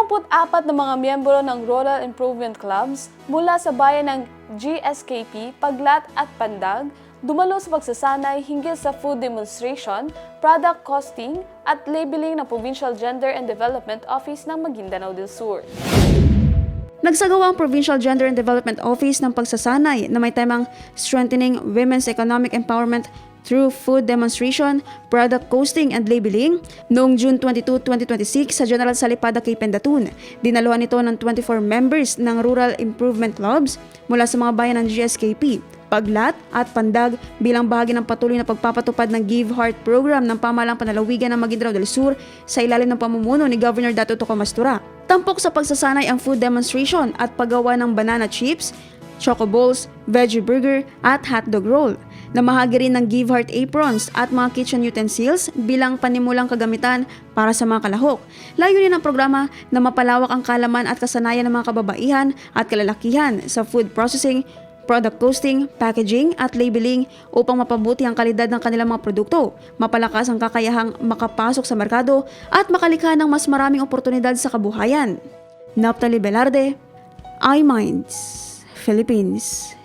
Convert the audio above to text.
24 na mga miyembro ng Rural Improvement Clubs mula sa bayan ng GSKP, Paglat at Pandag dumalo sa pagsasanay hinggil sa food demonstration, product costing at labeling ng Provincial Gender and Development Office ng Maguindanao del Sur. Nagsagawa ang Provincial Gender and Development Office ng pagsasanay na may temang Strengthening Women's Economic Empowerment through Food Demonstration, Product Costing and Labeling noong June 22, 2026 sa General Salipada kay Pendatun. Dinaluhan ito ng 24 members ng Rural Improvement Clubs mula sa mga bayan ng GSKP, Paglat at Pandag bilang bahagi ng patuloy na pagpapatupad ng Give Heart program ng pamahalang panalawigan ng Maguindanao del Sur sa ilalim ng pamumuno ni Governor Dato Toco Mastura. Tampok sa pagsasanay ang food demonstration at paggawa ng banana chips, choco balls, veggie burger at hotdog roll. Namahagi rin ng Give Heart aprons at mga kitchen utensils bilang panimulang kagamitan para sa mga kalahok. Layunin ng programa na mapalawak ang kalaman at kasanayan ng mga kababaihan at kalalakihan sa food processing, product costing, packaging at labeling upang mapabuti ang kalidad ng kanilang mga produkto, mapalakas ang kakayahang makapasok sa merkado at makalikha ng mas maraming oportunidad sa kabuhayan. Naphtali Velarde, iMinds, Philippines.